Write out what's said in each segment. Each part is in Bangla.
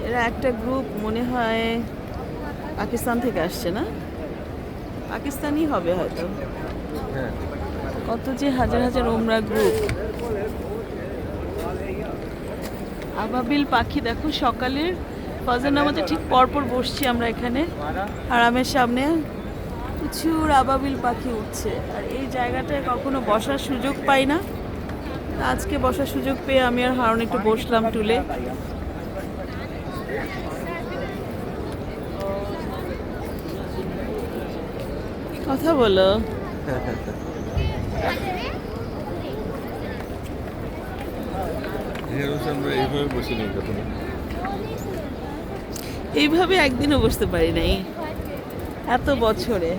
এরা একটা গ্রুপ মনে হয় পাকিস্তান থেকে আসছে না, পাকিস্তানি হবে হয়তো। হ্যাঁ, কত যে হাজার হাজার ওমরা গ্রুপ। আবাবিল পাখি দেখো, সকালের ফজর নামাজে ঠিক পরপর বসছি আমরা এখানে হারামের সামনে, প্রচুর আবাবিল পাখি উঠছে। আর এই জায়গাটায় কখনো বসার সুযোগ পাই না, আজকে বসার সুযোগ পেয়ে আমি আর হারুন একটু বসলাম টুলে। কথা বলো। আমরা এইভাবে বসে নেই কখনো। এইভাবে একদিনও বসতে পারি নাই এত বছরে।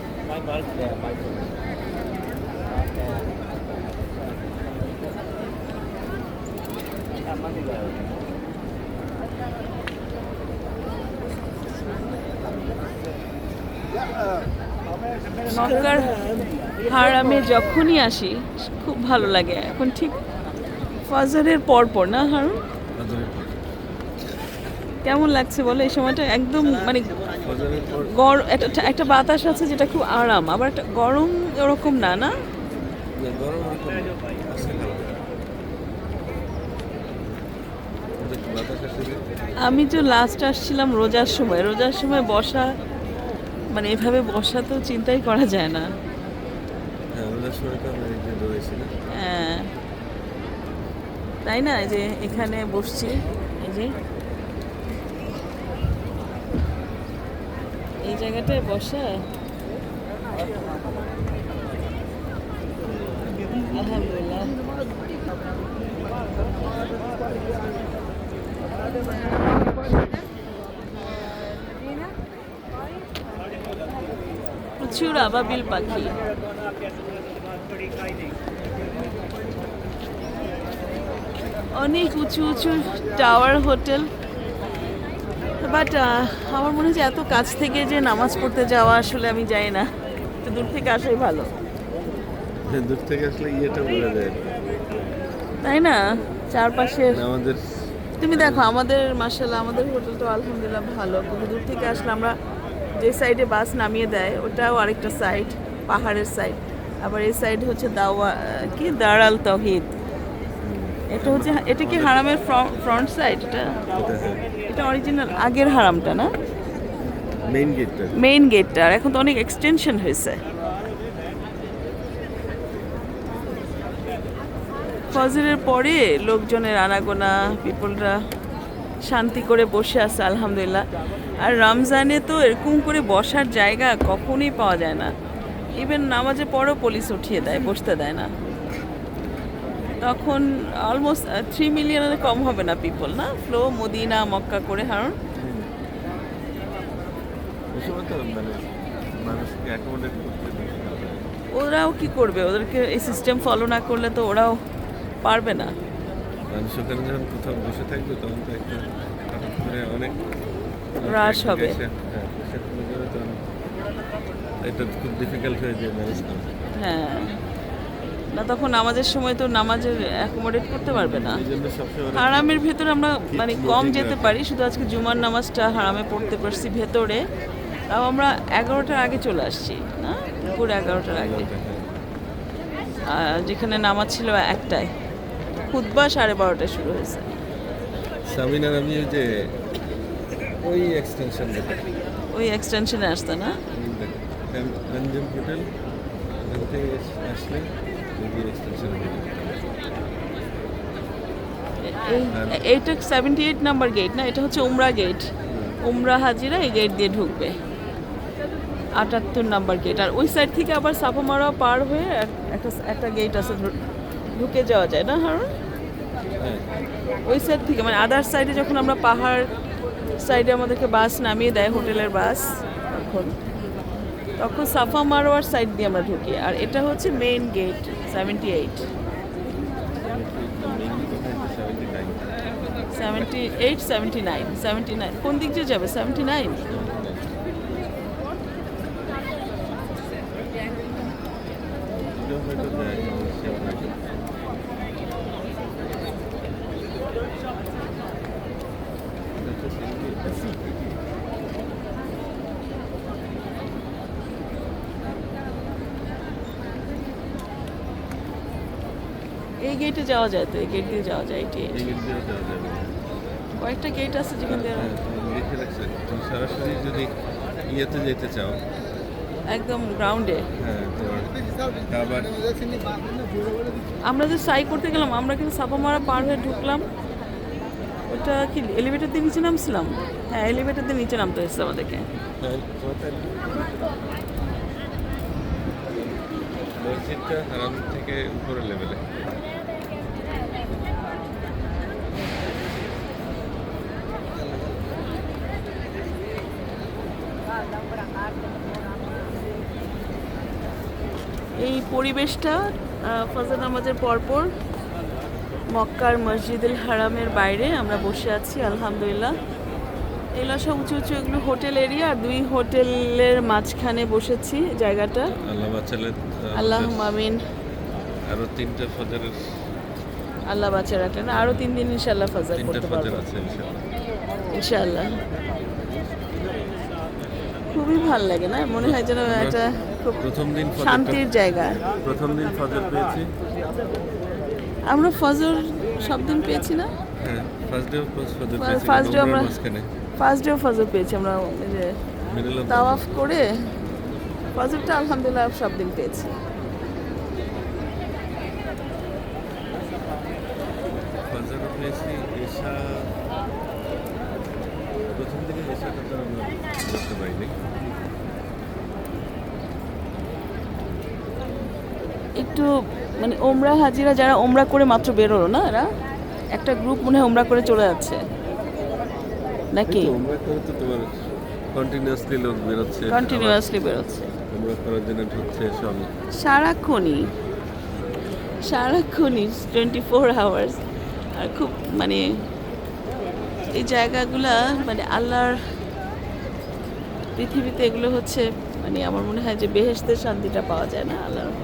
মক্কার হারামে যখনই আসি খুব ভালো লাগে। এখন ঠিক ফজরের পর না হারুন? কেমন লাগছে বলো এই সময়টা? একদম মানে গরম, একটা বাতাস আছে যেটা খুব আরাম, আবার একটা গরম ওরকম না, না গরম আমি তো লাস্ট আসছিলাম রোজার সময় বসা, মানে এভাবে বসা তো চিন্তাই করা যায় না। হ্যাঁ তাই না, এই যে এখানে বসছি, এই যে এই জায়গাটায় বসা আলহামদুলিল্লাহ। প্রচুর আবাবিল পাখি। অনেক উঁচু উঁচু টাওয়ার হোটেল, বাট আমার মনে হচ্ছে এত কাছ থেকে যে নামাজ পড়তে যাওয়া আসলে আমি যাই না, একটু দূর থেকে আসাই ভালো। দূর থেকে আসলে ইয়েটা বোঝা যায়, তাই না? চারপাশের আমাদের তুমি দেখো আমাদের মাশাআল্লাহ আমাদের হোটেল তো আলহামদুলিল্লাহ ভালো, কিন্তু দূর থেকে আসলে আমরা যে সাইডে বাস নামিয়ে দেয় ওটাও আরেকটা সাইড, পাহাড়ের সাইড। আবার এই সাইড হচ্ছে দারাল তাওহীদ। এটা কি হারামের ফ্রন্ট সাইড? এটা অরিজিনাল আগের হারামটা না, মেইন গেটটা। আর এখন তো অনেক এক্সটেনশন হয়েছে। ফজরের পরে লোকজনের আনাগোনা, পিপলরা শান্তি করে বসে আছে আলহামদুলিল্লাহ। আর রমজানে তো এরকম করে বসার জায়গা কখনোই পাওয়া যায় না। ইভেন নামাজে পরেও পুলিশ উঠিয়ে দেয়, বসতে দেয় না। তখন অলমোস্ট 3 মিলিয়নের কম হবে না পিপল, না ফ্লো মদিনা মক্কা করে হারুন। ওরাও কি করবে, ওদেরকে এই সিস্টেম ফলো না করলে তো ওরাও পারবে না। মানুষ ওখানে যখন কোথাও বসে থাকবে তখন তো একটা অনেক রাশ হবে। এটা খুব ডিফিকাল্ট হয়ে যায় ম্যানেজ করা। হ্যাঁ না, তখন নামাজের সময় তো নামাজের অ্যাকোমোডেট করতে পারবে না। হারামের ভেতরে আমরা মানে কম যেতে পারি, শুধু আজকে জুমার নামাজটা হারামে পড়তে পারছি ভেতরে, তাও আমরা 11টার আগে চলে আসছি, না দুপুর 11টার আগে। যেখানে নামাজ ছিল 1টায়, খুতবা 12:30টায় শুরু হয়েছে। সামিনার আমি ওই এক্সটেনশনে আসতে না গঞ্জম হোটেল আসলে এইটা 78 নাম্বার গেট না, এটা হচ্ছে উমরা গেট। উমরা হাজিরা এই গেট দিয়ে ঢুকবে, 78 নাম্বার গেট। আর ওই সাইড থেকে আবার সাফা মারা পার হয়ে একটা গেট আছে, ঢুকে যাওয়া যায় না হারুন ওই সাইড থেকে। মানে আদার সাইডে যখন আমরা পাহাড় সাইডে আমাদেরকে বাস নামিয়ে দেয়, হোটেলের বাস, তখন সাফা মারোয়ার সাইড দিয়ে আমরা ঢুকি। আর এটা হচ্ছে মেইন গেট 78। 79 কোন দিক দিয়ে যাবে? 79। এই গেটে যাওয়া যায় তো, এই গেট দিয়ে যাওয়া যায়, এটি এই গেট দিয়ে যাওয়া যাবে। কয়েকটা গেট আছে যেখান দিয়ে হ্যাঁ, লিখে রাখছে তুমি সরাসরি যদি ইয়েতে যেতে চাও, একদম গ্রাউন্ডে। হ্যাঁ তোমার আবার আমরা যে সাই করতে গেলাম, আমরা কিন্তু সাপামারা পার হয়ে ঢুকলাম। ওটা কি এলিভেটর দিয়ে নিচে নামছিলাম? হ্যাঁ, এলিভেটর দিয়ে নিচে নামতে হচ্ছে আমাদেরকে। মসজিদটা হারাম থেকে উপরের লেভেলে। এই পরিবেশটা ফজর নামাজের পরপর মক্কার মসজিদুল হারামের বাইরে আমরা বসে আছি, আলহামদুলিল্লাহ। এগুলো সব উঁচু উঁচু, এগুলো হোটেল এরিয়া, 2 হোটেলের মাঝখানে বসেছি জায়গাটা। আল্লাহ বাঁচালে আল্লাহ আমিন। আরো 3টা ফজরের, আল্লাহ বাঁচা রাখলেন, আরও 3 দিন ইনশাল্লাহ ফজর 3টা করতে ফজর পারবো আছে ইনশাআল্লাহ। ইনশাল্লাহ। খুবই ভালো লাগে না, মনে হয় যেন একটা খুব প্রথম দিন শান্তির জায়গা। প্রথম দিন ফজর পেয়েছি। আমরা ফজর সব দিন পেয়েছি না? হ্যাঁ, ফার্স্ট ডে ফজর First পেয়েছি। day আমরা মাঝখানে ফার্স্ট ডে ফজর পেয়েছি আমরা, ওই যে মিডল অফ তাওয়াফ করে ফজরটা আলহামদুলিল্লাহ সব দিন পেয়েছি। ফজর পেয়েছি। এশা প্রথম দিকে এশাটা তো আমরা করতে পারিনি। একটু মানে ওমরা হাজিরা যারা ওমরা করে মাত্র বেরোলো না, এরা একটা গ্রুপ মনে হয় ওমরা করে চলে যাচ্ছে নাকি? এই তো উমরা করে তো তোমার কন্টিনিউয়াসলি লোক বেরোচ্ছে, কন্টিনিউয়াসলি বেরোচ্ছে উমরা করার জন্য ঢুকছে সব। সারাক্ষণই 24 আওয়ার্স। আর খুব মানে এই জায়গাগুলা মানে আল্লাহর পৃথিবীতে এগুলো হচ্ছে মানে আমার মনে হয় যে বেহেশতের শান্তিটা পাওয়া যায় না আল্লাহর।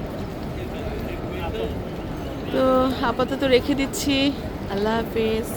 তো আপাতত রেখে দিচ্ছি, আল্লাহ হাফেজ।